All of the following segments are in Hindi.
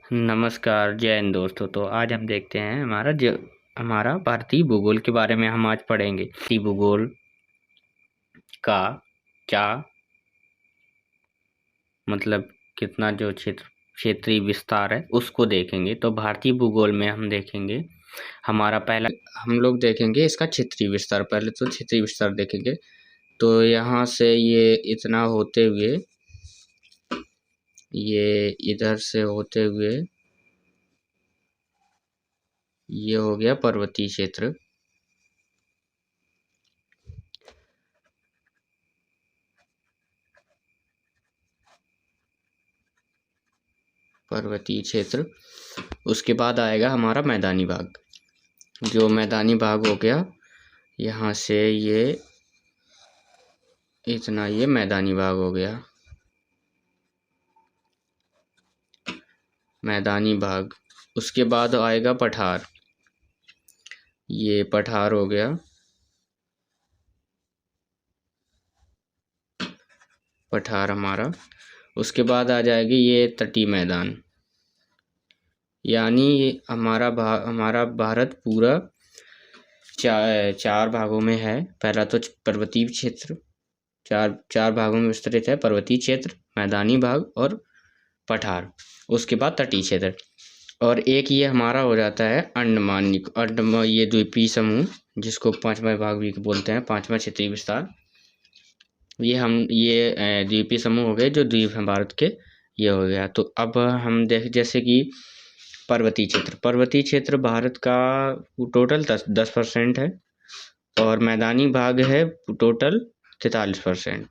नमस्कार, जय हिंद दोस्तों। तो आज हम देखते हैं हमारा भारतीय भूगोल के बारे में हम आज पढ़ेंगे। भारतीय भूगोल का क्या मतलब, कितना जो क्षेत्रीय विस्तार है उसको देखेंगे। तो भारतीय भूगोल में हम देखेंगे हमारा पहला, हम लोग देखेंगे इसका क्षेत्रीय विस्तार। पहले तो क्षेत्रीय विस्तार देखेंगे। तो यहाँ से ये इतना होते हुए, ये इधर से होते हुए ये हो गया पर्वतीय क्षेत्र। पर्वतीय क्षेत्र, उसके बाद आएगा हमारा मैदानी भाग। जो मैदानी भाग हो गया, यहाँ से ये इतना, ये मैदानी भाग हो गया। मैदानी भाग, उसके बाद आएगा पठार। ये पठार हो गया। पठार हमारा, उसके बाद आ जाएगी ये तटीय मैदान। यानी हमारा भारत पूरा चार भागों में है। पहला तो पर्वतीय क्षेत्र, चार भागों में विस्तृत है। पर्वतीय क्षेत्र, मैदानी भाग और पठार। उसके बाद तटीय क्षेत्र, और एक ये हमारा हो जाता है अंडमान ये द्वीपीय समूह, जिसको पांचवा भाग भी बोलते हैं, पांचवा क्षेत्रीय विस्तार। ये द्वीपीय समूह हो गए जो द्वीप हैं भारत के, ये हो गया। तो अब हम देख, जैसे कि पर्वतीय क्षेत्र भारत का टोटल 10% है, और मैदानी भाग है टोटल 43%।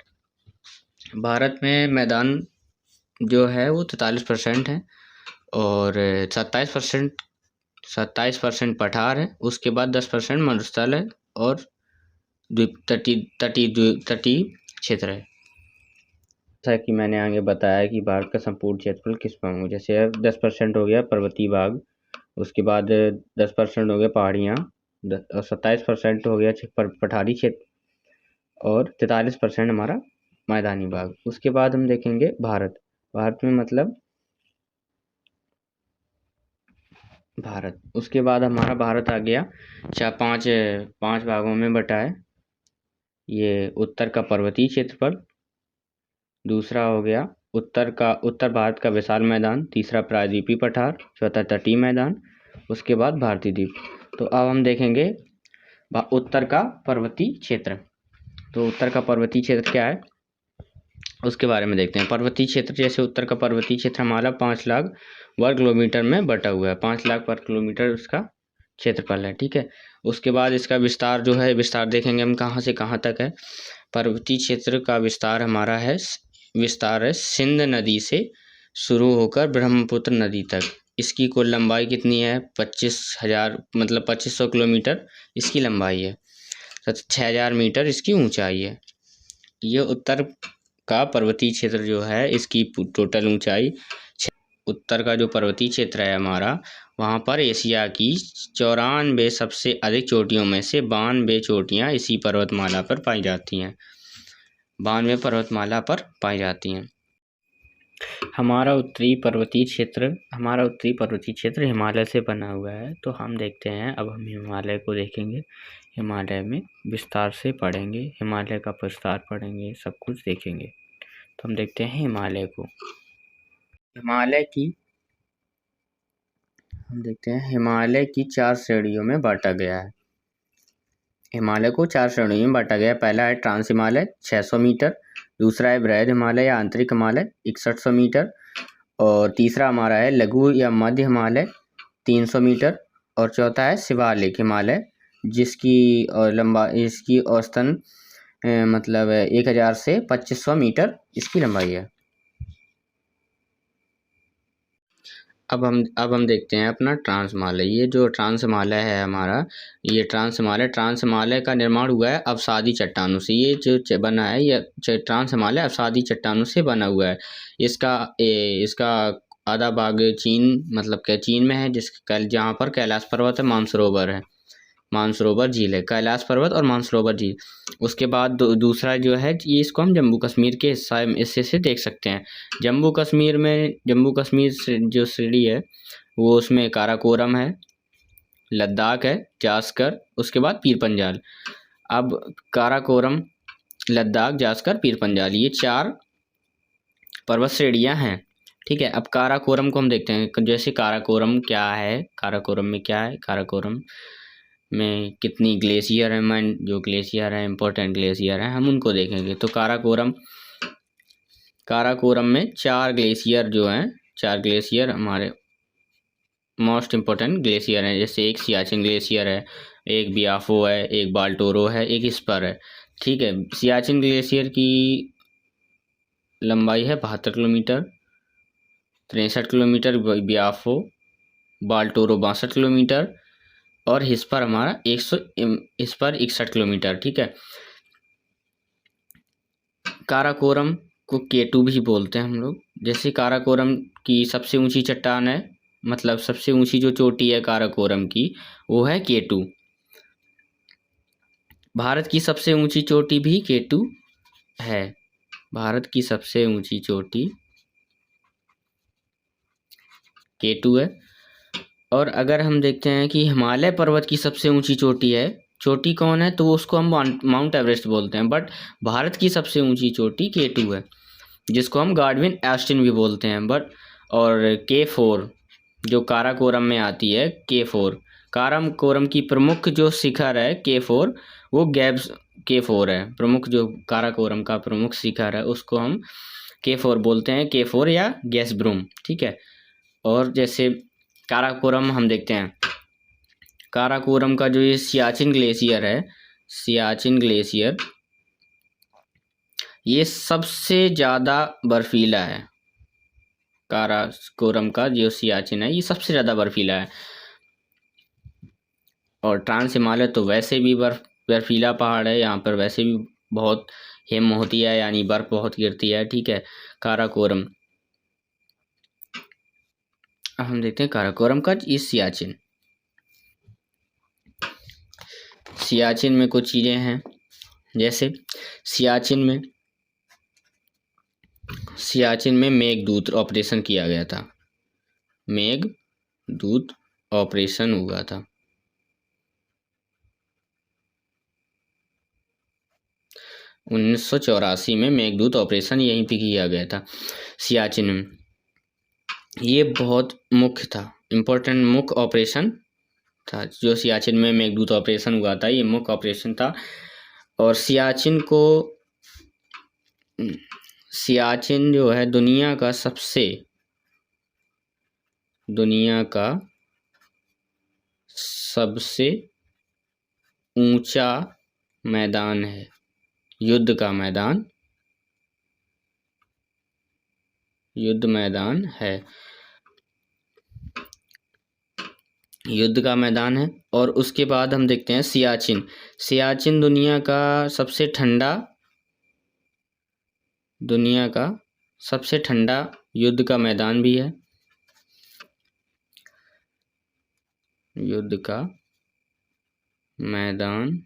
भारत में मैदान जो है वो 43% है, और 27% पठार है। उसके बाद 10% मरुस्थल है, और तटीय क्षेत्र है। जैसा कि मैंने आगे बताया कि भारत का संपूर्ण क्षेत्रफल किस भाग में, जैसे 10% हो गया पर्वतीय भाग, उसके बाद 10% हो गया पहाड़ियाँ, और 27% हो गया पठारी क्षेत्र, और 43% हमारा मैदानी भाग। उसके बाद हम देखेंगे भारत में मतलब भारत। उसके बाद हमारा भारत आ गया पांच भागों में बटा है। ये उत्तर का पर्वतीय क्षेत्रफल, दूसरा हो गया उत्तर भारत का विशाल मैदान, तीसरा प्रायद्वीपीय पठार, चौथा तटीय मैदान, उसके बाद भारतीय द्वीप। तो अब हम देखेंगे उत्तर का पर्वतीय क्षेत्र। तो उत्तर का पर्वतीय क्षेत्र क्या है उसके बारे में देखते हैं। पर्वतीय क्षेत्र, जैसे उत्तर का पर्वतीय क्षेत्र हमारा 5 लाख वर्ग किलोमीटर में बटा हुआ है। 5 लाख वर्ग किलोमीटर उसका क्षेत्रफल है, ठीक है। उसके बाद इसका विस्तार जो है, विस्तार देखेंगे हम कहाँ से कहाँ तक है। पर्वतीय क्षेत्र का विस्तार हमारा है सिंध नदी से शुरू होकर ब्रह्मपुत्र नदी तक। इसकी कुल लंबाई कितनी है? 2500 किलोमीटर इसकी लंबाई है। 6000 मीटर इसकी ऊंचाई है। ये उत्तर का पर्वतीय क्षेत्र जो है, इसकी टोटल ऊंचाई, उत्तर का जो पर्वतीय क्षेत्र है हमारा, वहाँ पर एशिया की 94 सबसे अधिक चोटियों में से 92 चोटियाँ इसी पर्वतमाला पर पाई जाती हैं। 92 पर्वतमाला पर पाई जाती हैं। हमारा उत्तरी पर्वतीय क्षेत्र हिमालय से बना हुआ है। तो हम देखते हैं, अब हम हिमालय को देखेंगे। हिमालय में विस्तार से पढ़ेंगे, हिमालय का विस्तार पढ़ेंगे, सब कुछ देखेंगे। तो हम देखते हैं हिमालय को। हिमालय की 4 श्रेणियों में बांटा गया है। हिमालय को 4 श्रेणियों में बांटा गया है। पहला है ट्रांस हिमालय 600 मीटर, दूसरा है बृहद हिमालय या आंतरिक हिमालय 6100 मीटर, और तीसरा हमारा है लघु या मध्य हिमालय 300 मीटर, और चौथा है शिवालिक हिमालय, इसकी औसतन मतलब 1000 से 2500 मीटर इसकी लंबाई है। अब हम देखते हैं अपना ट्रांस हिमालय। ये जो ट्रांस हिमालय है हमारा, ये ट्रांस हिमालय का निर्माण हुआ है अवसादी चट्टानों से। ये जो बना है, ये ट्रांस हिमालय अवसादी चट्टानों से बना हुआ है। इसका आधा भाग चीन में है, जहाँ पर कैलाश पर्वत है, मानसरोवर है। मानसरोवर झील है, कैलाश पर्वत और मानसरोवर झील। उसके बाद दूसरा जो है ये, इसको हम जम्मू कश्मीर के हिस्से से देख सकते हैं। जम्मू कश्मीर से जो श्रेणी है वो उसमें काराकोरम है, लद्दाख है, जास्कर, उसके बाद पीर पंजाल। अब काराकोरम, लद्दाख, जास्कर, पीर पंजाल, ये 4 पर्वत श्रेणियाँ हैं। ठीक है, अब काराकोरम को हम देखते हैं। जैसे काराकोरम क्या है, काराकोरम में क्या है, काराकोरम में कितनी ग्लेशियर है, जो ग्लेशियर है, इंपॉर्टेंट ग्लेशियर है, हम उनको देखेंगे। तो काराकोरम में 4 ग्लेशियर जो हैं, 4 ग्लेशियर हमारे मोस्ट इम्पोर्टेंट ग्लेशियर हैं। जैसे एक सियाचिन ग्लेशियर है, एक बियाफो है, एक बाल्टोरो है, एक स्पर है। ठीक है, सियाचिन ग्लेशियर की लंबाई है 72 किलोमीटर, 63 किलोमीटर बियाफो, बाल्टोरो 62 किलोमीटर और हिस्पर हमारा 61 किलोमीटर। ठीक है, काराकोरम को केटू भी बोलते हैं हम लोग। जैसे काराकोरम की सबसे ऊंची चट्टान है, मतलब सबसे ऊंची जो चोटी है काराकोरम की, वो है केटू। भारत की सबसे ऊंची चोटी भी केटू है। भारत की सबसे ऊंची चोटी केटू है। और अगर हम देखते हैं कि हिमालय पर्वत की सबसे ऊंची चोटी है, चोटी कौन है, तो उसको हम माउंट एवरेस्ट बोलते हैं। बट भारत की सबसे ऊंची चोटी केटू है, जिसको हम गार्डविन एस्टन भी बोलते हैं। बट और K4 जो काराकोरम में आती है, K4 काराकोरम की प्रमुख जो शिखर है K4, वो गैब्स K4 है। प्रमुख जो काराकोरम का प्रमुख शिखर है उसको हम K4 बोलते हैं, K4 या गैसब्रूम। ठीक है, और जैसे काराकोरम हम देखते हैं, काराकोरम का जो ये सियाचिन ग्लेशियर है, सियाचिन ग्लेशियर ये सबसे ज़्यादा बर्फीला है। काराकोरम का जो सियाचिन है ये सबसे ज़्यादा बर्फीला है। और ट्रांस हिमालय तो वैसे भी बर्फीला पहाड़ है, यहाँ पर वैसे भी बहुत हिम होती है, यानी बर्फ़ बहुत गिरती है। ठीक है, काराकोरम हम देखते हैं काराकोरम का ये सियाचिन में कुछ चीज़ें हैं। जैसे सियाचिन में मेघदूत ऑपरेशन किया गया था, मेघदूत ऑपरेशन हुआ था। 1984 में मेघदूत ऑपरेशन यहीं पे किया गया था सियाचिन में। ये बहुत मुख्य था, इम्पोर्टेंट मुख्य ऑपरेशन था जो सियाचिन में मेघदूत ऑपरेशन हुआ था। ये मुख्य ऑपरेशन था। और सियाचिन जो है दुनिया का सबसे ऊंचा मैदान है, युद्ध मैदान है। और उसके बाद हम देखते हैं सियाचिन दुनिया का सबसे ठंडा युद्ध का मैदान भी है, युद्ध का मैदान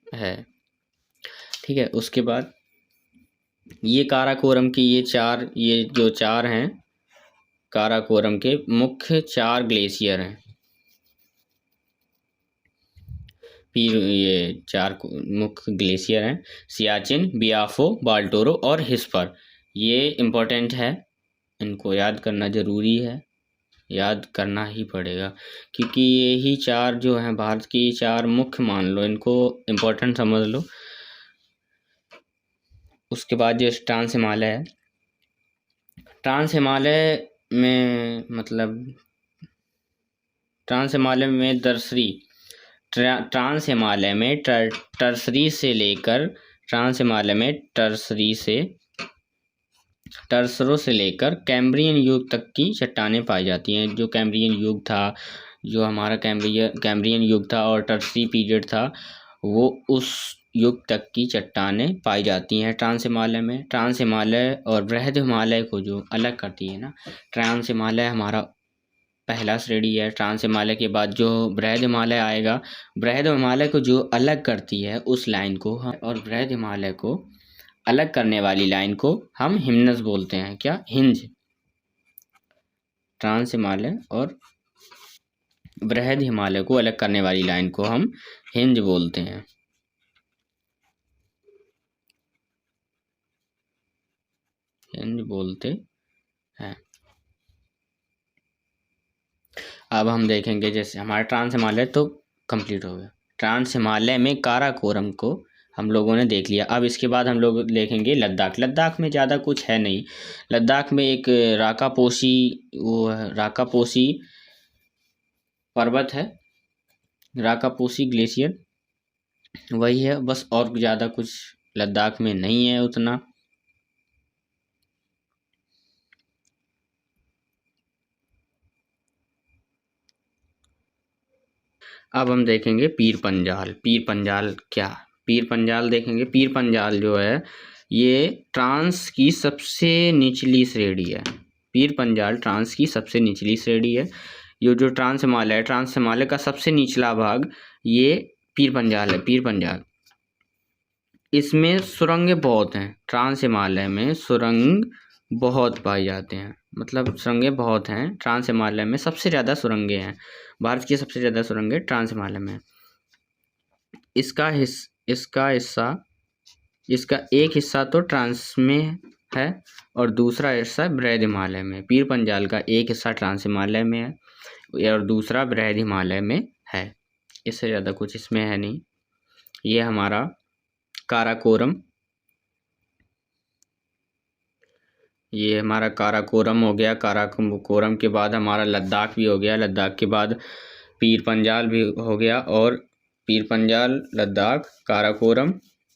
है। ठीक है, उसके बाद ये काराकोरम की ये जो 4 हैं काराकोरम के मुख्य 4 ग्लेशियर हैं। फिर ये 4 मुख्य ग्लेशियर हैं, सियाचिन, बियाफो, बाल्टोरो और हिस्पर। ये इम्पोर्टेंट है, इनको याद करना ज़रूरी है, याद करना ही पड़ेगा, क्योंकि ये ही 4 जो हैं भारत की 4 मुख्य मान लो, इनको इम्पोर्टेंट समझ लो। उसके बाद जो ट्रांस हिमालय है, ट्रांस हिमालय में मतलब ट्रांस हिमालय में ट्रांस हिमालय में टर्सरी से लेकर टर्सरो से लेकर कैम्ब्रियन युग तक की चट्टानें पाई जाती हैं। जो कैम्ब्रियन युग था, जो हमारा कैम्ब्रियन युग था और टर्सरी पीरियड था, वो उस युग तक की चट्टानें पाई जाती हैं ट्रांस हिमालय में। ट्रांस हिमालय और बृहद हिमालय को जो अलग करती है ना, ट्रांस हिमालय हमारा पहला श्रेणी है। ट्रांस हिमालय के बाद जो बृहद हिमालय आएगा, बृहद हिमालय को जो अलग करती है उस लाइन को हम, और बृहद हिमालय को अलग करने वाली लाइन को हम हिमनस बोलते हैं। क्या? हिंज। ट्रांस हिमालय और बृहद हिमालय को अलग करने वाली लाइन को हम हिंज बोलते हैं। हिंज बोलते हैं। अब हम देखेंगे, जैसे हमारा ट्रांस हिमालय तो कंप्लीट हो गया। ट्रांस हिमालय में काराकोरम को हम लोगों ने देख लिया। अब इसके बाद हम लोग देखेंगे लद्दाख। लद्दाख में ज़्यादा कुछ है नहीं। लद्दाख में एक राकापोशी पर्वत है, राकापोशी ग्लेशियर, वही है बस, और ज़्यादा कुछ लद्दाख में नहीं है उतना। अब हम देखेंगे पीर पंजाल। पीर पंजाल क्या? पीर पंजाल देखेंगे। पीर पंजाल जो है ये ट्रांस की सबसे निचली श्रेणी है। पीर पंजाल ट्रांस की सबसे निचली श्रेणी है। ये जो ट्रांस हिमालय है, ट्रांस हिमालय का सबसे निचला भाग ये पीर पंजाल है। पीर पंजाल, इसमें सुरंगें बहुत हैं। ट्रांस हिमालय में सुरंग बहुत पाए जाते हैं, मतलब सुरंगें बहुत हैं। ट्रांस हिमालय में सबसे ज़्यादा सुरंगें हैं। भारत की सबसे ज़्यादा सुरंगें ट्रांस हिमालय में। इसका एक हिस्सा तो ट्रांस में है और दूसरा हिस्सा बृहद हिमालय में। पीर पंजाल का एक हिस्सा ट्रांस हिमालय में है और दूसरा बृहद हिमालय में है। इससे ज़्यादा कुछ इसमें है नहीं। ये हमारा काराकोरम, ये हमारा काराकोरम हो गया। काराकोरम के बाद हमारा लद्दाख भी हो गया। लद्दाख के बाद पीर पंजाल भी हो गया, और पीर पंजाल, लद्दाख, काराकोरम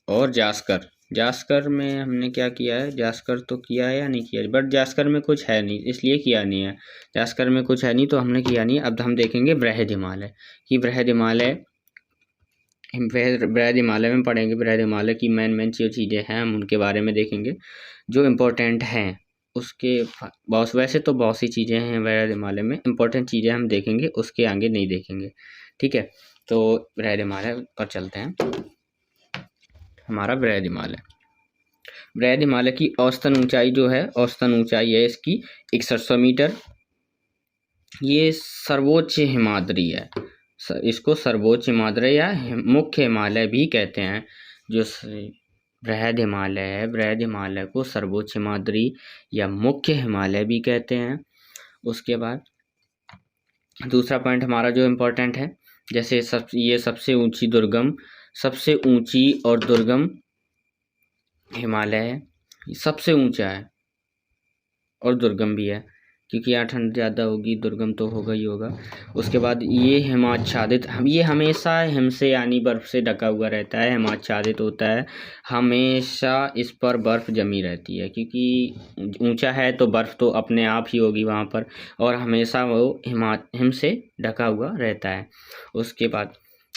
और जास्कर। जास्कर में हमने क्या किया है? जास्कर तो किया है या नहीं किया, बट जास्कर में कुछ है नहीं, इसलिए किया नहीं है। जास्कर में कुछ है नहीं तो हमने किया नहीं। अब हम देखेंगे बृहद हिमालय कि बृहद हिमालय में पढ़ेंगे। बृहद हिमालय की मेन जो चीज़ें हैं हम उनके बारे में देखेंगे जो इम्पोर्टेंट हैं। उसके बहुत, वैसे तो बहुत सी चीज़ें हैं बृहद हिमालय में, इम्पोर्टेंट चीज़ें हम देखेंगे, उसके आगे नहीं देखेंगे। ठीक है, तो बृहद हिमालय पर चलते हैं। हमारा बृहद हिमालय की औसतन ऊंचाई जो है, औसतन ऊंचाई है इसकी 6100 मीटर। ये सर्वोच्च हिमाद्री है। इसको सर्वोच्च हिमाद्री या मुख्य हिमालय भी कहते हैं। जो बृहद हिमालय है, बृहद हिमालय को सर्वोच्च हिमाद्री या मुख्य हिमालय भी कहते हैं। उसके बाद दूसरा पॉइंट हमारा जो इम्पोर्टेंट है, जैसे ये सबसे ऊंची और दुर्गम हिमालय है। सबसे ऊंचा है और दुर्गम भी है, क्योंकि यहाँ ठंड ज़्यादा होगी, दुर्गम तो होगा ही होगा। उसके बाद ये हिमाच्छादित, ये हमेशा हिम से यानी बर्फ़ से ढका हुआ रहता है, हिमाच्छादित होता है। हमेशा इस पर बर्फ़ जमी रहती है, क्योंकि ऊंचा है तो बर्फ़ तो अपने आप ही होगी वहाँ पर, और हमेशा वो हिम से ढका हुआ रहता है। उसके बाद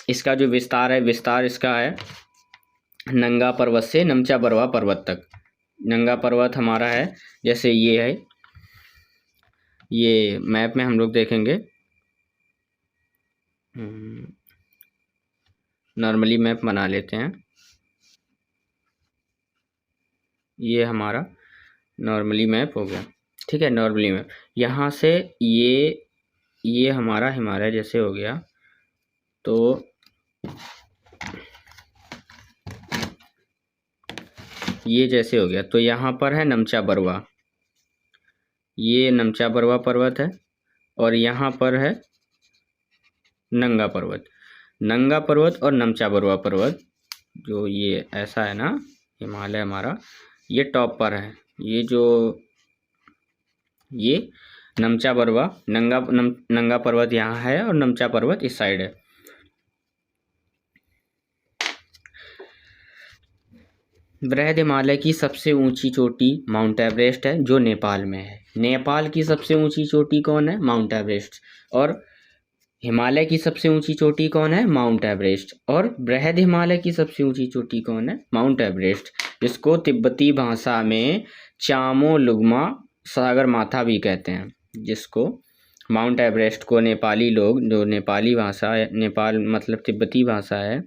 इसका जो विस्तार है, विस्तार इसका है नंगा पर्वत से नमचा बरवा पर्वत तक। नंगा पर्वत हमारा है, जैसे ये है, ये मैप में हम लोग देखेंगे। नॉर्मली मैप बना लेते हैं। ये हमारा नॉर्मली मैप हो गया। ठीक है, नॉर्मली मैप यहाँ से ये हमारा हिमालय जैसे हो गया, तो ये जैसे हो गया, तो यहाँ पर है नमचा बरवा, ये नमचा बरवा पर्वत है, और यहाँ पर है नंगा पर्वत। नंगा पर्वत और नमचा बरवा पर्वत, जो ये ऐसा है ना हिमालय हमारा, ये टॉप पर है। ये नमचा बरवा, नंगा पर्वत यहाँ है और नमचा पर्वत इस साइड है। बृहद हिमालय की सबसे ऊंची चोटी माउंट एवरेस्ट है, जो नेपाल में है। नेपाल की सबसे ऊंची चोटी कौन है? Mount Everest. और हिमालय की सबसे ऊंची चोटी कौन है? Mount Everest. और बृहद हिमालय की सबसे ऊंची चोटी कौन है? माउंट एवरेस्ट, जिसको तिब्बती भाषा में चामोलुंगमा सागर माथा भी कहते हैं, जिसको माउंट एवरेस्ट को नेपाली लोग, जो नेपाली भाषा, नेपाल मतलब तिब्बती भाषा है,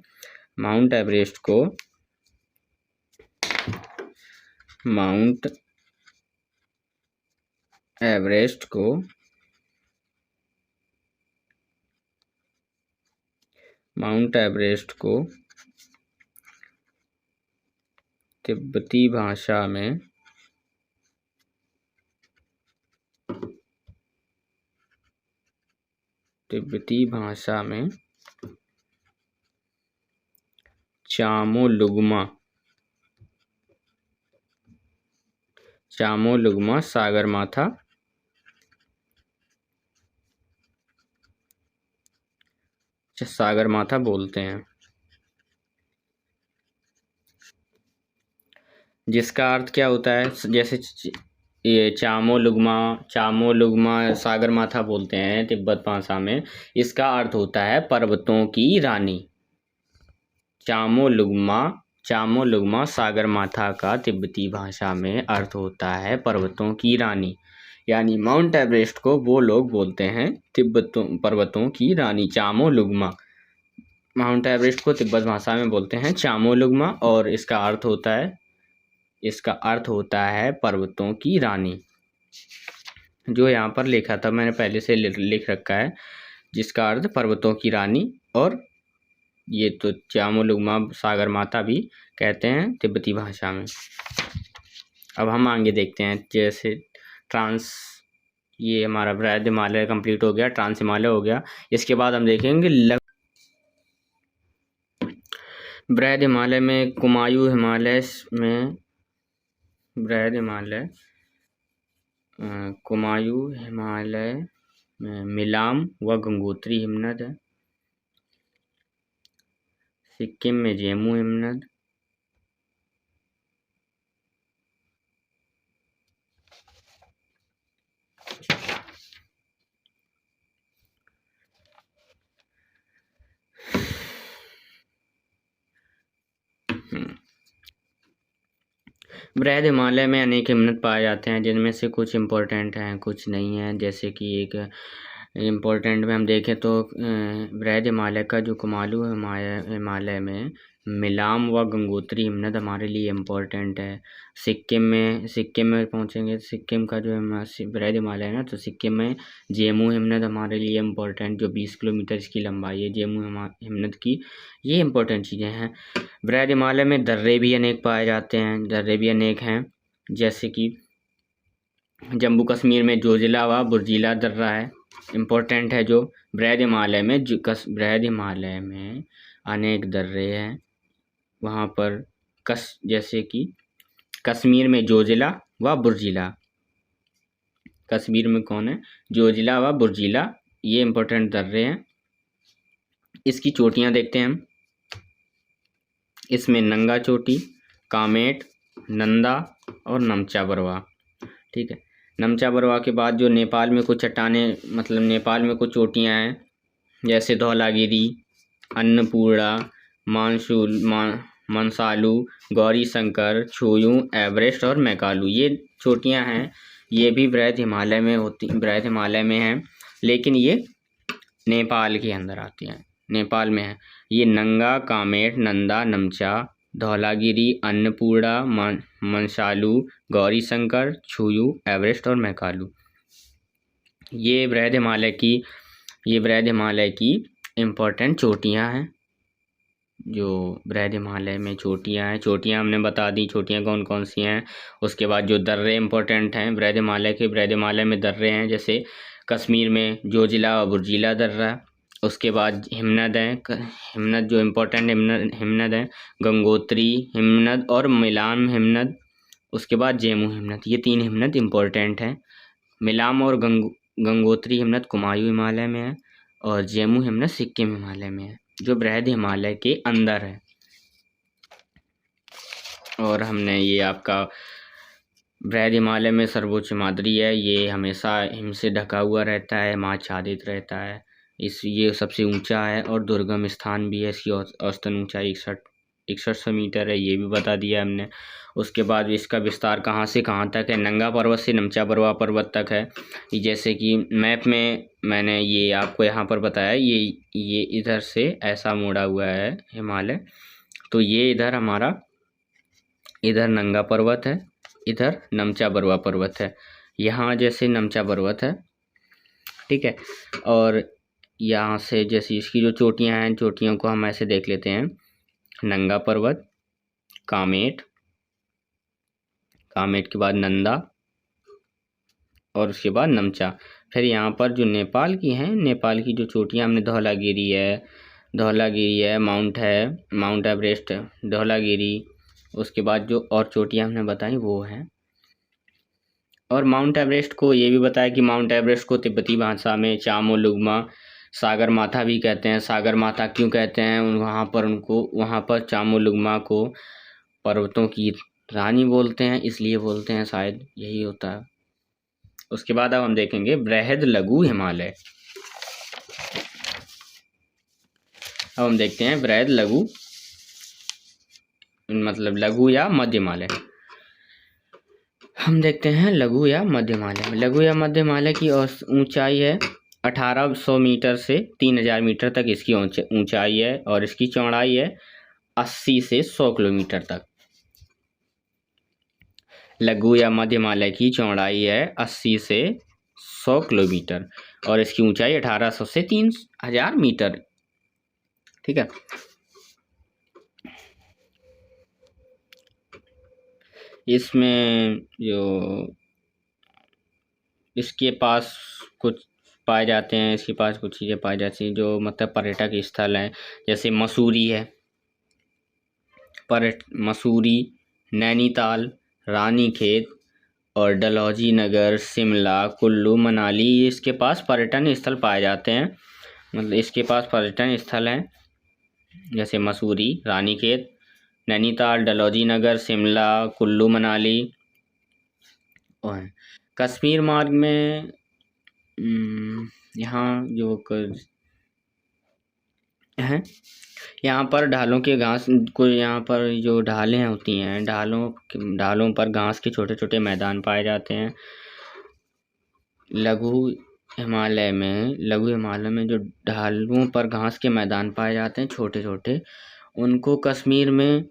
माउंट एवरेस्ट को माउंट एवरेस्ट को माउंट एवरेस्ट को तिब्बती भाषा में चामोलुग्मा सागरमाथा बोलते हैं, जिसका अर्थ क्या होता है? जैसे ये चामोलुग्मा सागरमाथा बोलते हैं तिब्बत भाषा में, इसका अर्थ होता है पर्वतों की रानी। चामोलुग्मा सागरमाथा का तिब्बती भाषा में अर्थ होता है पर्वतों की रानी, यानी माउंट एवरेस्ट को वो लोग बोलते हैं पर्वतों की रानी, चामोलुग्मा। माउंट एवरेस्ट को तिब्बत भाषा में बोलते हैं चामोलुग्मा, और इसका अर्थ होता है पर्वतों की रानी, जो यहाँ पर लिखा था मैंने पहले से लिख रखा है, जिसका अर्थ पर्वतों की रानी, और ये तो चामोलुग्मा सागरमाथा भी कहते हैं तिब्बती भाषा में। अब हम आगे देखते हैं, जैसे ये हमारा बृहद हिमालय कंप्लीट हो गया, ट्रांस हिमालय हो गया। इसके बाद हम देखेंगे बृहद हिमालय में कुमायूं हिमालय में मिलाम व गंगोत्री हिमनद है। सिक्किम में जेमू हिमनद, बृहद हिमालय में अनेक हिमनद पाए जाते हैं, जिनमें से कुछ इम्पोर्टेंट हैं, कुछ नहीं हैं। जैसे कि एक इम्पोर्टेंट में हम देखें तो बृहद हिमालय का जो कुमायूं हिमालय में मिलाम व गंगोत्री हिमनद हमारे लिए इम्पोर्टेंट है। सिक्किम में पहुंचेंगे, सिक्किम का जो बृहद हिमालय है ना, तो सिक्किम में जेमू हिमनद हमारे लिए इम्पोर्टेंट, जो 20 किलोमीटर इसकी लंबाई है जेमू हिमनद की। ये इम्पोर्टेंट चीज़ें हैं। बृहद हिमालय में दर्रे भी अनेक पाए जाते हैं, जैसे कि जम्मू कश्मीर में जोजिला व बुर्जिला दर्रा है, इम्पोर्टेंट है। जो बृहद हिमालय में अनेक दर्रे हैं वहाँ पर, जैसे कि कश्मीर में जोजिला व बुर्जिला, कश्मीर में कौन है? जोजिला व बुर्जिला, ये इम्पोर्टेंट दर्रे हैं। इसकी चोटियाँ देखते हैं हम। इसमें नंगा चोटी, कामेट, नंदा और नमचा बरवा। ठीक है, नमचा बरवा के बाद जो नेपाल में कुछ चट्टानें, मतलब नेपाल में कुछ चोटियाँ हैं, जैसे धौलागिरी, अन्नपूर्णा, मनसालू, गौरी शंकर, छोयूं, एवरेस्ट और मैकालू, ये चोटियाँ हैं। ये भी बृहद हिमालय में हैं, लेकिन ये नेपाल के अंदर आती हैं, नेपाल में है। ये नंगा, कामेट, नंदा, नमचा, धौलागिरी, अन्नपूर्णा, मनसालू, गौरी शंकर, छोयूं, एवरेस्ट और मैकालू, ये बृहद हिमालय की इम्पोर्टेंट चोटियाँ हैं। जो बृहद हिमालय में चोटियाँ हैं, चोटियाँ हमने बता दी, चोटियाँ कौन कौन सी हैं। उसके बाद जो दर्रे इम्पोर्टेंट हैं बृहद हिमालय में दर्रे हैं, जैसे कश्मीर में जोजिला और बुर्जिला दर्रा। उसके बाद हिमनद जो इम्पोर्टेंट हिमनद हैं, गंगोत्री हिमनद और मिलाम हिमनद। उसके बाद जेमू हिमनद, ये 3 हिमनद इम्पोर्टेंट हैं। मिलाम और गंगोत्री हिमनद कुमायूं हिमालय में है, और जेमू हिमनद सिक्किम हिमालय में है, जो बृहद हिमालय के अंदर है। और हमने ये आपका बृहद हिमालय में सर्वोच्च हिमाद्री है, ये हमेशा हिम से ढका हुआ रहता है, आच्छादित रहता है। ये सबसे ऊंचा है और दुर्गम स्थान भी है। इसकी औसतन ऊंचाई 6100 मीटर है, ये भी बता दिया हमने। उसके बाद इसका विस्तार कहाँ से कहाँ तक है, नंगा पर्वत से नमचा बरुआ पर्वत तक है। जैसे कि मैप में मैंने ये आपको यहाँ पर बताया, ये इधर से ऐसा मोड़ा हुआ है हिमालय, तो ये इधर हमारा, इधर नंगा पर्वत है, इधर नमचा बरुआ पर्वत है। यहाँ जैसे नमचा पर्वत है, ठीक है, और यहाँ से जैसे इसकी जो चोटियाँ हैं, चोटियों को हम ऐसे देख लेते हैं, नंगा पर्वत, कामेट, कामेट के बाद नंदा और उसके बाद नमचा। फिर यहाँ पर जो नेपाल की हैं, नेपाल की जो चोटियाँ हमने धौलागिरी है, माउंट एवरेस्ट, धौलागिरी, उसके बाद जो और चोटियाँ हमने बताई वो हैं। और माउंट एवरेस्ट को ये भी बताया कि माउंट एवरेस्ट को तिब्बती भाषा में चामोलुंगमा सागर माथा भी कहते हैं। सागर माथा क्यों कहते हैं, वहाँ पर चामोलुंगमा को पर्वतों की रानी बोलते हैं, इसलिए बोलते हैं, शायद यही होता है। उसके बाद अब हम देखेंगे बृहद लघु हिमालय। अब हम देखते हैं बृहद लघु, मतलब लघु या मध्य हिमालय। हम देखते हैं लघु या मध्य हिमालय। लघु या मध्य हिमालय की ऊंचाई है 1800 मीटर से 3000 मीटर तक इसकी ऊंचाई है, और इसकी चौड़ाई है 80 से 100 किलोमीटर तक। लघु या मध्य हिमालय की चौड़ाई है 80 से 100 किलोमीटर और इसकी ऊंचाई 1800 से 3000 मीटर, ठीक है। इसमें जो इसके पास कुछ पाए जाते हैं, इसके पास कुछ चीज़ें पाई जाती हैं जो मतलब पर्यटक स्थल हैं, जैसे मसूरी है, मसूरी, नैनीताल, रानीखेत और डलहौजी नगर, शिमला, कुल्लू, मनाली, इसके पास पर्यटन स्थल पाए जाते हैं। मतलब इसके पास पर्यटन स्थल हैं जैसे मसूरी, रानीखेत, नैनीताल, डलहौजी नगर, शिमला, कुल्लू, मनाली। और कश्मीर मार्ग में यहाँ जो हैं, यहाँ पर ढालों के घास को, यहाँ पर जो ढालें होती हैं, ढालों पर घास के छोटे छोटे मैदान पाए जाते हैं। लघु हिमालय में जो ढालों पर घास के मैदान पाए जाते हैं छोटे छोटे, उनको कश्मीर में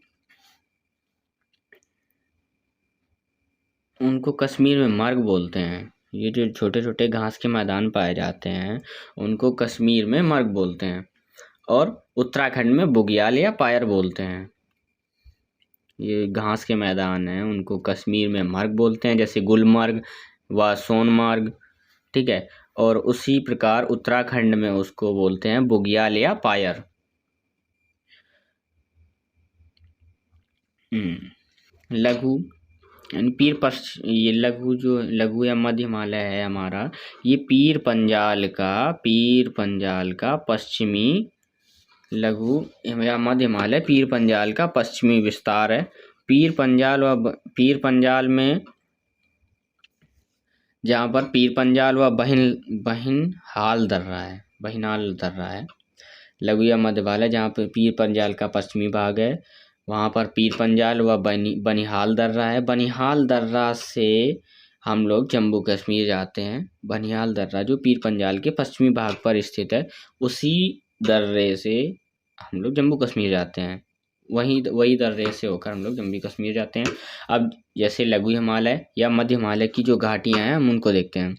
मर्ग बोलते हैं। ये जो छोटे छोटे घास के मैदान पाए जाते हैं उनको कश्मीर में मर्ग बोलते हैं, और उत्तराखंड में बुग्याल या पायर बोलते हैं। ये घास के मैदान हैं उनको कश्मीर में मर्ग बोलते हैं, जैसे गुलमर्ग व सोनमर्ग, ठीक है। और उसी प्रकार उत्तराखंड में उसको बोलते हैं बुग्याल या पायर। लघु यानी ये लघु या मध्य हिमालय है हमारा, ये पीर पंजाल का पश्चिमी, लघु या मध्य हिमालय पीर पंजाल का पश्चिमी विस्तार है। पीर पंजाल में, जहाँ पर पीर पंजाल व बहिनाल दर्रा है। लघु या मध्य हिमालय जहाँ पर पीर पंजाल का पश्चिमी भाग है, वहाँ पर पीर पंजाल व बनिहाल दर्रा है। बनिहाल दर्रा से हम लोग जम्मू कश्मीर जाते हैं। बनिहाल दर्रा जो पीर पंजाल के पश्चिमी भाग पर स्थित है, उसी दर्रे से हम लोग जम्मू कश्मीर जाते हैं। वही दर्रे से होकर हम लोग जम्मू कश्मीर जाते हैं। अब जैसे लघु हिमालय या मध्य हिमालय की जो घाटियाँ हैं हम उनको देखते हैं।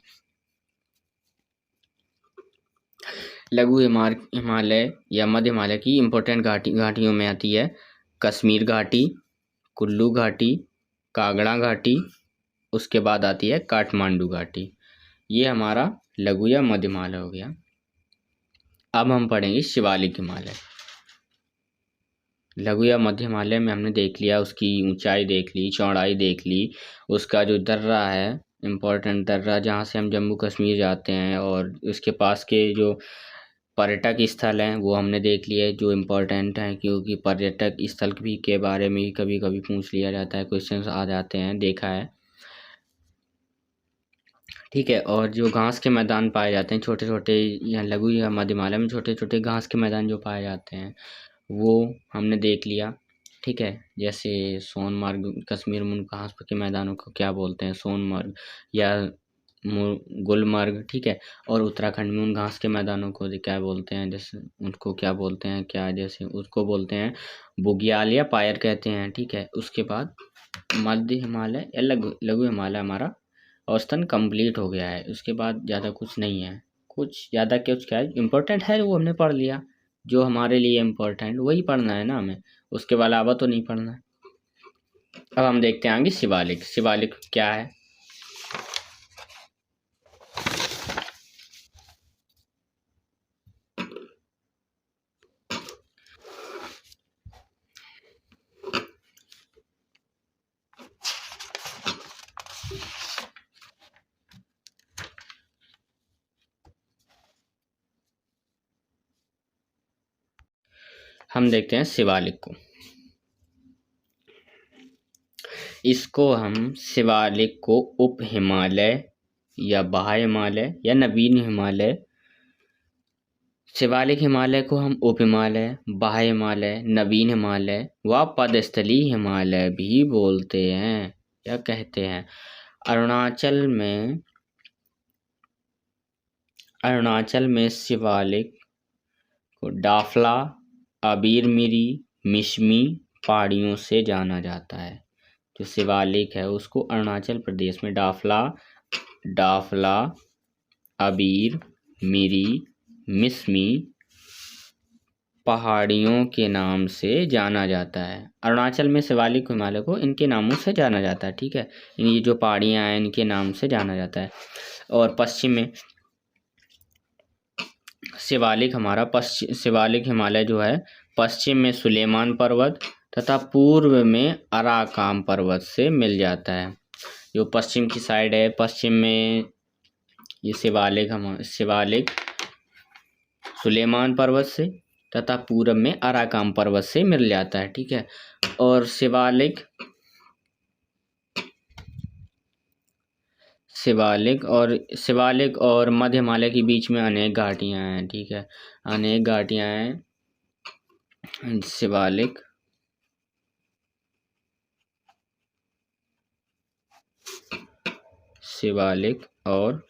लघु हिमालय या मध्य हिमालय की इम्पोर्टेंट घाटियों में आती है कश्मीर घाटी, कुल्लू घाटी, कांगड़ा घाटी, उसके बाद आती है काठमांडू घाटी। ये हमारा लघु या मध्य हिमालय हो गया। अब हम पढ़ेंगे शिवालिक हिमालय। लघु या मध्य हिमालय में हमने देख लिया, उसकी ऊंचाई देख ली, चौड़ाई देख ली, उसका जो दर्रा है, इम्पोर्टेंट दर्रा जहाँ से हम जम्मू कश्मीर जाते हैं, और उसके पास के जो पर्यटक स्थल हैं वो हमने देख लिए जो इम्पोर्टेंट हैं, क्योंकि पर्यटक स्थल भी के बारे में कभी कभी पूछ लिया जाता है, क्वेश्चंस आ जाते हैं, देखा है, ठीक है। और जो घास के मैदान पाए जाते हैं छोटे छोटे, या लघु या मध्य हिमालय में छोटे छोटे घास के मैदान जो पाए जाते हैं वो हमने देख लिया। ठीक है। जैसे सोनमार्ग, कश्मीर में घास के मैदानों को क्या बोलते हैं, सोनमार्ग या गुलमर्ग, ठीक है। और उत्तराखंड में उन घास के मैदानों को क्या बोलते हैं, जैसे उनको क्या बोलते हैं, क्या जैसे उसको बोलते हैं बुग्याल या पायर कहते हैं, ठीक है। उसके बाद मध्य हिमालय या लघु हिमालय हमारा औसतन कंप्लीट हो गया है। उसके बाद ज़्यादा कुछ नहीं है, कुछ ज़्यादा कुछ क्या है इम्पोर्टेंट है वो हमने पढ़ लिया। जो हमारे लिए इम्पोर्टेंट वही पढ़ना है ना हमें, उसके अलावा तो नहीं पढ़ना है। अब हम देखते हैं आगे शिवालिक। शिवालिक क्या है? हम देखते हैं शिवालिक को। इसको हम शिवालिक को उप हिमालय या बाह्य हिमालय या नवीन हिमालय, शिवालिक हिमालय को हम उप हिमालय, बाह्य हिमालय, नवीन हिमालय व पदस्थलीय हिमालय भी बोलते हैं या कहते हैं। अरुणाचल में शिवालिक को डाफला, अबीर-मिरी, मिशमी पहाड़ियों से जाना जाता है। जो शिवालिक है उसको अरुणाचल प्रदेश में डाफला, अबीर, मिरी, मिसमी पहाड़ियों के नाम से जाना जाता है। अरुणाचल में शिवालिक हिमालय को इनके नामों से जाना जाता है, ठीक है। ये जो पहाड़ियाँ हैं इनके नाम से जाना जाता है। और पश्चिम में शिवालिक हिमालय जो है पश्चिम में सुलेमान पर्वत तथा पूर्व में अराकाम पर्वत से मिल जाता है। जो पश्चिम की साइड है, पश्चिम में ये शिवालिक सुलेमान पर्वत से तथा पूरब में अराकाम पर्वत से मिल जाता है, ठीक है। और शिवालिक और मध्य हिमालय के बीच में अनेक घाटियां हैं, ठीक है। अनेक घाटियां हैं। शिवालिक और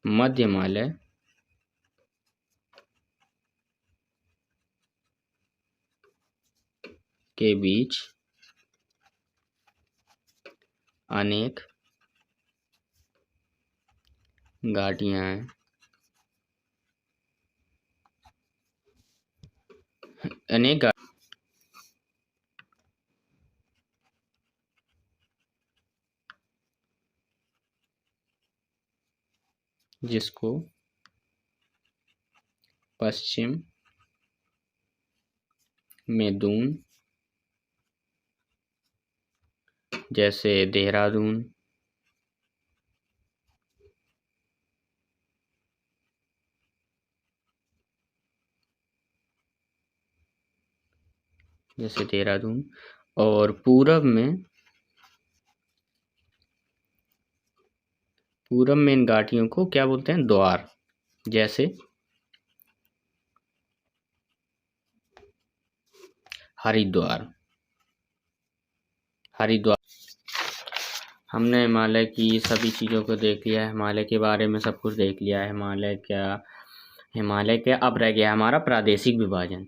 मध्य हिमालय के बीच अनेक घाटियां हैं। जिसको पश्चिम में दून, जैसे देहरादून, और पूरब में इन घाटियों को क्या बोलते हैं, द्वार, जैसे हरिद्वार। हमने हिमालय की सभी चीज़ों को देख लिया है, हिमालय के बारे में सब कुछ देख लिया है। हिमालय क्या अब रह गया हमारा प्रादेशिक विभाजन,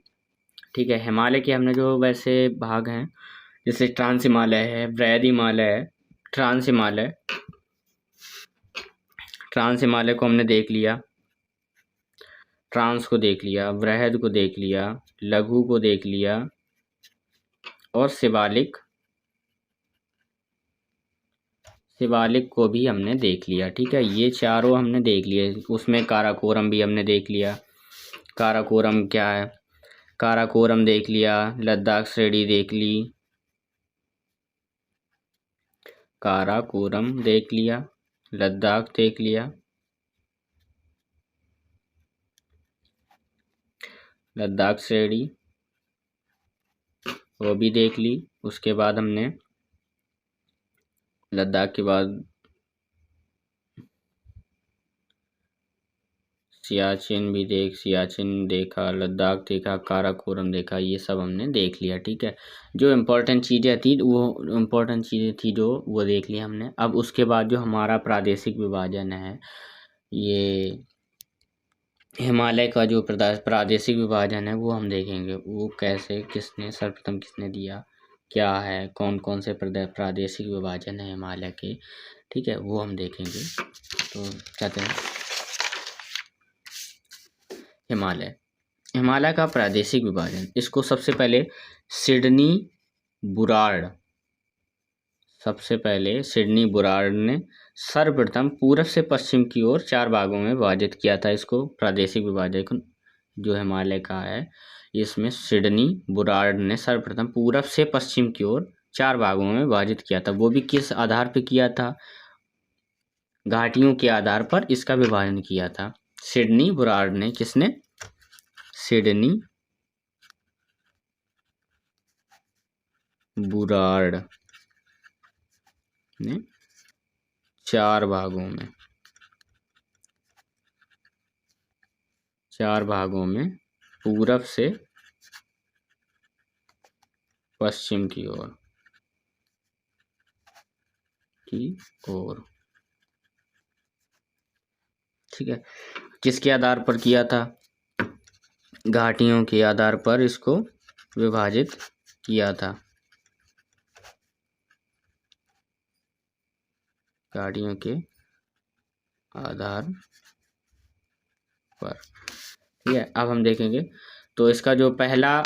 ठीक है। हिमालय के हमने जो वैसे भाग हैं, जैसे ट्रांस हिमालय है, वृहद हिमालय है। ट्रांस हिमालय को हमने देख लिया, ट्रांस को देख लिया, वृहद को देख लिया, लघु को देख लिया और शिवालिक को भी हमने देख लिया, ठीक है। ये चारों हमने देख लिए। उसमें काराकोरम भी हमने देख लिया। काराकोरम क्या है, काराकोरम देख लिया, लद्दाख श्रेणी देख ली, काराकोरम देख लिया, लद्दाख देख लिया, लद्दाख श्रेणी वो भी देख ली। उसके बाद हमने लद्दाख के बाद सियाचिन भी सियाचिन देखा, लद्दाख देखा, काराकोरम देखा, ये सब हमने देख लिया। ठीक है, जो इम्पोर्टेंट चीज़ें थी जो वो देख लिया हमने। अब उसके बाद जो हमारा प्रादेशिक विभाजन है, ये हिमालय का जो प्रादेशिक विभाजन है वो हम देखेंगे। वो कैसे, किसने सर्वप्रथम किसने दिया, क्या है, कौन कौन से प्रादेशिक विभाजन है हिमालय के। ठीक है, वो हम देखेंगे। तो कहते हैं हिमालय का प्रादेशिक विभाजन, इसको सबसे पहले सिडनी बुराड़ ने सर्वप्रथम पूर्व से पश्चिम की ओर 4 भागों में विभाजित किया था। इसको प्रादेशिक विभाजन जो हिमालय का है, इसमें सिडनी बुराड़ ने सर्वप्रथम पूर्व से पश्चिम की ओर 4 भागों में विभाजित किया था। वो भी किस आधार पर किया था? घाटियों के आधार पर इसका विभाजन किया था। सिडनी बुराड़ ने, किसने? सिडनी बुराड़ ने 4 भागों में पूरब से पश्चिम की ओर ठीक है, किसके आधार पर किया था? घाटियों के आधार पर इसको विभाजित किया था। घाटियों के आधार पर। ठीक है, अब हम देखेंगे तो इसका जो पहला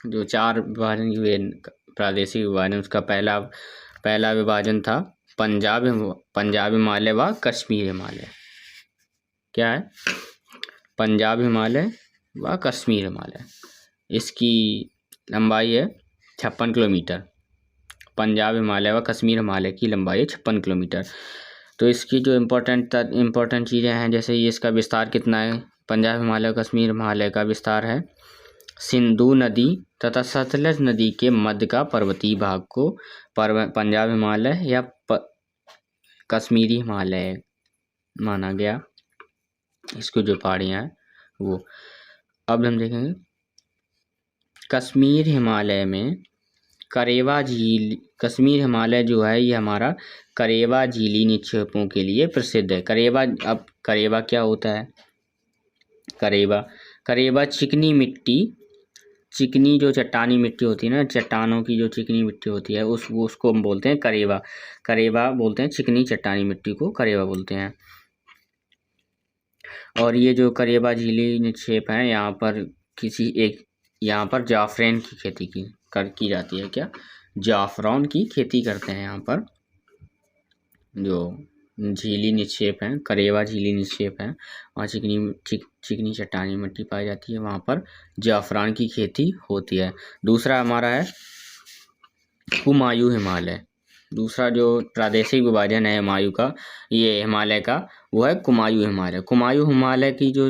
जो 4 विभाजन हुए प्रादेशिक विभाजन, उसका पहला विभाजन था पंजाब हिमालय व कश्मीर हिमालय। क्या है? पंजाब हिमालय व कश्मीर हिमालय। इसकी लंबाई है 56 किलोमीटर। पंजाब हिमालय व कश्मीर हिमालय की लंबाई है 56 किलोमीटर। तो इसकी जो इम्पोर्टेंट चीज़ें हैं, जैसे ये इसका विस्तार कितना है? पंजाब हिमालय व कश्मीर हिमालय का विस्तार है सिंधु नदी तथा सतलज नदी के मध्य का पर्वतीय भाग को पंजाब हिमालय या कश्मीरी हिमालय माना गया। इसको जो पहाड़ियाँ हैं वो। अब हम देखेंगे कश्मीर हिमालय में करेवा झील। कश्मीर हिमालय जो है ये हमारा करेवा झीली निक्षेपों के लिए प्रसिद्ध है। अब करेवा क्या होता है? करेवा चिकनी जो चट्टानी मिट्टी होती है ना, चट्टानों की जो चिकनी मिट्टी होती है उसको हम बोलते हैं करेवा बोलते हैं। चिकनी चट्टानी मिट्टी को करेवा बोलते हैं। और ये जो करेवा झीली निक्षेप है, यहाँ पर जाफरान की खेती की जाती है। क्या? जाफरान की खेती करते हैं यहाँ पर। जो झीली निक्षेप हैं, करेवा झीली निक्षेप हैं, वहाँ चिकनी चट्टानी मिट्टी पाई जाती है, वहाँ पर जाफरान की खेती होती है। दूसरा हमारा है कुमायूं हिमालय। दूसरा जो प्रादेशिक विभाजन है हिमालय का, वो है कुमायूं हिमालय। कुमायूं हिमालय की जो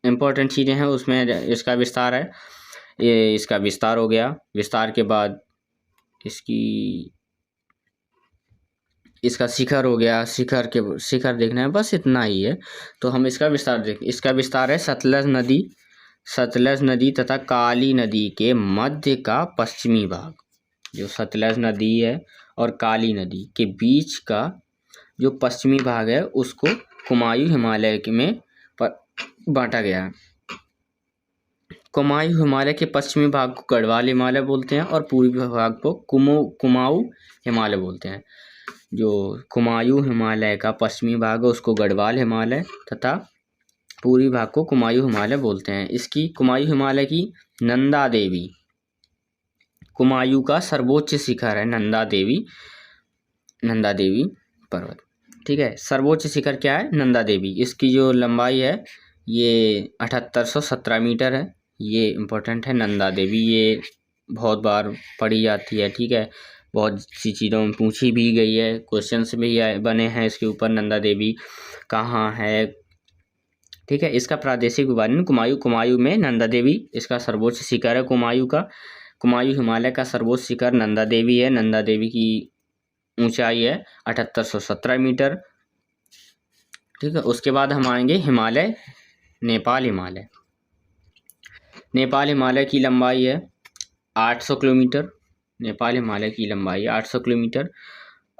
इम्पोर्टेंट चीज़ें हैं उसमें इसका विस्तार है। ये इसका विस्तार हो गया। विस्तार के बाद इसका शिखर हो गया। शिखर देखना है, बस इतना ही है। तो हम इसका विस्तार देखें। इसका विस्तार है सतलज नदी तथा काली नदी के मध्य का पश्चिमी भाग। जो सतलज नदी है और काली नदी के बीच का जो पश्चिमी भाग है उसको कुमायूं हिमालय में बांटा गया है। कुमायूं हिमालय के पश्चिमी भाग को गढ़वाल हिमालय बोलते हैं और पूर्वी भाग को कुमाऊं हिमालय बोलते हैं। जो कुमायूं हिमालय का पश्चिमी भाग है उसको गढ़वाल हिमालय तथा पूर्वी भाग को कुमायूं हिमालय बोलते हैं। इसकी कुमायूं हिमालय की नंदा देवी, कुमायूं का सर्वोच्च शिखर है नंदा देवी पर्वत। ठीक है, सर्वोच्च शिखर क्या है? नंदा देवी। इसकी जो लंबाई है ये 7817 मीटर है। ये इम्पोर्टेंट है नंदा देवी। ये बहुत बार पढ़ी जाती है। ठीक है, बहुत सी चीज़ों में पूछी भी गई है, क्वेश्चंस भी बने हैं इसके ऊपर। नंदा देवी कहाँ है? ठीक है, इसका प्रादेशिक विभाजन कुमायूं में नंदा देवी इसका सर्वोच्च शिखर है। कुमायूं हिमालय का सर्वोच्च शिखर नंदा देवी है। नंदा देवी की ऊंचाई है 7817 मीटर। ठीक है। उसके बाद हम आएंगे हिमालय, नेपाल हिमालय। नेपाल हिमालय की लंबाई है 800 किलोमीटर। नेपाल हिमालय की लंबाई 800 किलोमीटर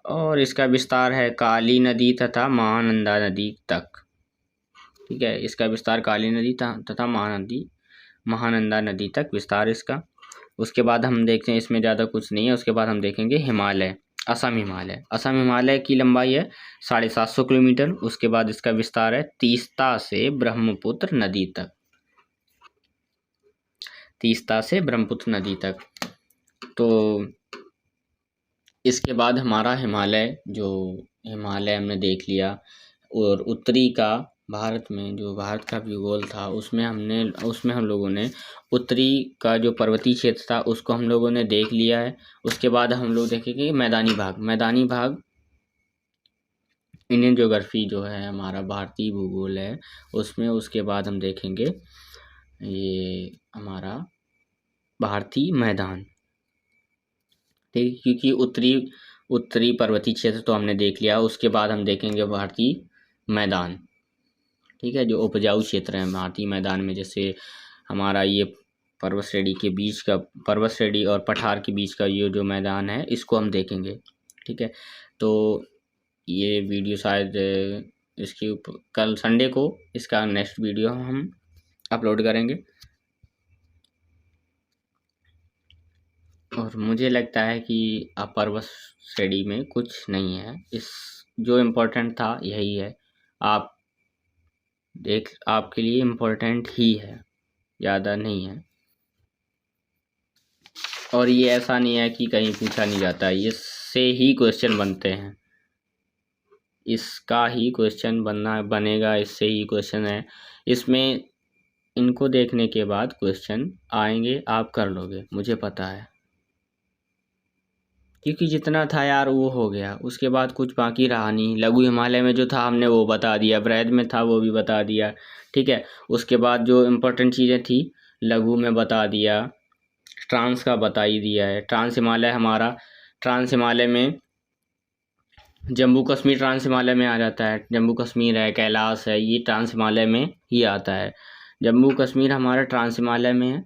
और इसका विस्तार है काली नदी तथा महानंदा नदी तक। ठीक है, इसका विस्तार काली नदी तथा महानंदा नदी तक विस्तार इसका। उसके बाद हम देखते हैं, इसमें ज़्यादा कुछ नहीं है। उसके बाद हम देखेंगे हिमालय, असम हिमालय। असम हिमालय की लंबाई है 750 किलोमीटर। उसके बाद इसका विस्तार है तीस्ता से ब्रह्मपुत्र नदी तक, तीस्ता से ब्रह्मपुत्र नदी तक। तो इसके बाद हमारा हिमालय, जो हिमालय हमने देख लिया, और उत्तरी का भारत में जो भारत का भूगोल था उसमें हम लोगों ने उत्तरी का जो पर्वतीय क्षेत्र था उसको हम लोगों ने देख लिया है। उसके बाद हम लोग देखेंगे मैदानी भाग इंडियन ज्योग्राफी जो है हमारा भारतीय भूगोल है उसमें। उसके बाद हम देखेंगे ये हमारा भारतीय मैदान, ठीक, क्योंकि उत्तरी पर्वतीय क्षेत्र तो हमने देख लिया। उसके बाद हम देखेंगे भारतीय मैदान, ठीक है, जो उपजाऊ क्षेत्र हैं भारतीय मैदान में। जैसे हमारा ये पर्वत श्रेणी और पठार के बीच का ये जो मैदान है इसको हम देखेंगे। ठीक है, तो ये वीडियो शायद इसके ऊपर कल संडे को इसका नेक्स्ट वीडियो हम अपलोड करेंगे। और मुझे लगता है कि पर्वत श्रेणी में कुछ नहीं है, इस जो इम्पोर्टेंट था यही है। आपके लिए इम्पोर्टेंट ही है, ज़्यादा नहीं है। और ये ऐसा नहीं है कि कहीं पूछा नहीं जाता, इससे ही क्वेश्चन बनते हैं, इसका ही क्वेश्चन बनेगा, इससे ही क्वेश्चन है। इसमें इनको देखने के बाद क्वेश्चन आएंगे, आप कर लोगे, मुझे पता है, क्योंकि जितना था यार वो हो गया। उसके बाद कुछ बाकी रहा नहीं। लघु हिमालय में जो था हमने वो बता दिया, वृहद में था वो भी बता दिया। ठीक है, उसके बाद जो इम्पोर्टेंट चीज़ें थी लघु में बता दिया, ट्रांस का बता ही दिया है। ट्रांस हिमालय में जम्मू कश्मीर ट्रांस हिमालय में आ जाता है। जम्मू कश्मीर है, कैलाश है, ये ट्रांस हिमालय में ही आता है। जम्मू कश्मीर हमारा ट्रांस हिमालय में है